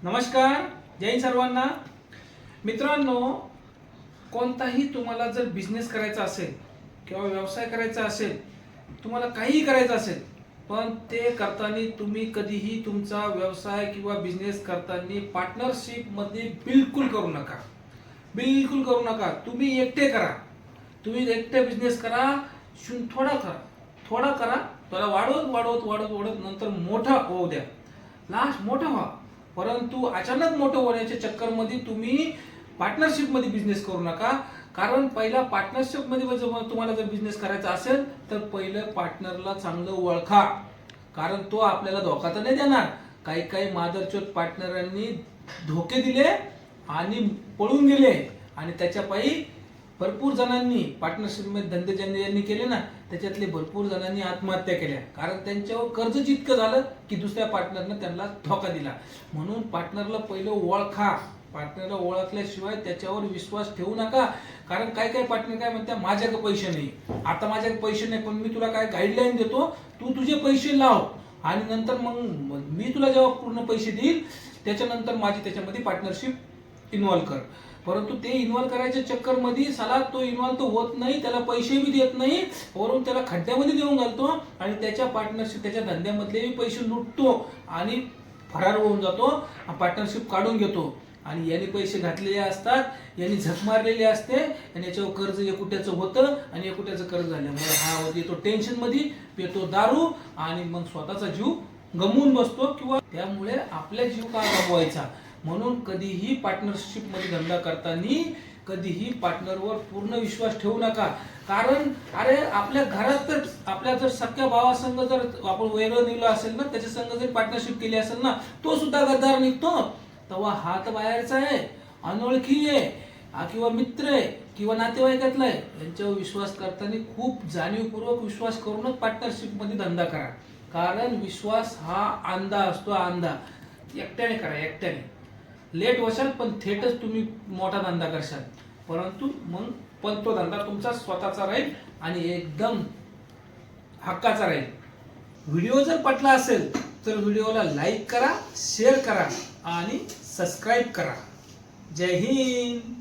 नमस्कार, जय हिंद सर्वांना. मित्रांनो, कोणताही तुम्हाला जर बिझनेस करायचा असेल किंवा व्यवसाय करायचा असेल, तुम्हाला काहीही करायचं असेल, पण ते करताना तुम्ही कधीही तुमचा व्यवसाय किंवा बिझनेस करताना पार्टनरशिपमध्ये बिलकुल करू नका. बिलकुल करू नका. तुम्ही एकटे करा. तुम्ही एकटे बिझनेस करा. थोडा करा, थोडा करा, त्याला वाढवत वाढवत वाढवत वाढवत नंतर मोठा होऊ द्या. लास्ट मोठा व्हा. परंतु अचानक मोठं होण्याच्या चक्करमध्ये तुम्ही पार्टनरशिपमध्ये बिझनेस करू नका. कारण पहिला पार्टनरशिपमध्ये तुम्हाला जर बिझनेस करायचा असेल तर पहिलं पार्टनरला चांगलं ओळखा. कारण तो आपल्याला धोका तर नाही देणार. काही काही मादरचोद पार्टनरांनी धोके दिले आणि पळून गेले आणि त्याच्या पायी भरपूर जणांनी पार्टनरशिपमध्ये धंदे ज्यांनी केले ना, त्याच्यातले भरपूर जणांनी आत्महत्या केल्या. कारण त्यांच्यावर कर्ज इतकं झालं की दुसऱ्या पार्टनरनं त्यांना धोका दिला. म्हणून पार्टनरला पहिलं ओळखा. पार्टनरला ओळखल्याशिवाय त्याच्यावर विश्वास ठेवू नका. कारण काय काय पार्टनर काय म्हणतात, माझ्याकडे पैसे नाही, आता माझ्याकडे पैसे नाही, पण मी तुला काय गाईडलाईन देतो, तू तुझे पैसे लाव आणि नंतर मग मी तुला जेव्हा पूर्ण पैसे देईल त्याच्यानंतर माझी त्याच्यामध्ये पार्टनरशिप इन्व्हॉल्व कर. परंतु ते इन्व्हॉल्व करायच्या चक्करमध्ये साला तो इन्व्हॉल्व तर होत नाही, त्याला पैसेही देत नाही, वरून त्याला खड्ड्यामध्ये देऊन घालतो आणि त्याच्या पार्टनरशिप त्याच्या धंद्यामधले पैसे लुटतो आणि फरार होऊन जातो. पार्टनरशिप काढून घेतो आणि यांनी पैसे घातलेले असतात, यांनी झक मारलेली असते आणि याच्यावर कर्ज एकुट्याचं होतं आणि एकुट्याचं कर्ज झाल्यामुळे हा येतो टेन्शनमध्ये, पितो दारू आणि मग स्वतःचा जीव गमवून बसतो. किंवा त्यामुळे आपला जीव का गमवायचा. म्हणून कधीही पार्टनरशिपमध्ये धंदा करताना कधीही पार्टनरवर पूर्ण विश्वास ठेवू नका. कारण अरे आपल्या घरात तर आपल्या जर सख्या भावासंग जर आपण वेगळं निघलो असेल ना, त्याच्या संग जर पार्टनरशिप केली असेल ना, तो सुद्धा गद्दार निघतो. तेव्हा हात बाहेरचा आहे, अनोळखी आहे किंवा मित्र आहे किंवा नातेवाईकातला आहे, यांच्यावर विश्वास करताना खूप जाणीवपूर्वक विश्वास करूनच पार्टनरशिपमध्ये धंदा करा. कारण विश्वास हा अंधा असतो. अंधा एकट्याने करा. एकट्याने लेट वशाल पण थेटच तुम्ही मोठा धंदा करशाल. परंतु मग पण तो धंदा तुमचा स्वतःचा राहील आणि एकदम हक्काचा राहील. व्हिडिओ जर पटला असेल तर व्हिडिओला लाईक करा, शेअर करा आणि सबस्क्राईब करा. जय हिंद.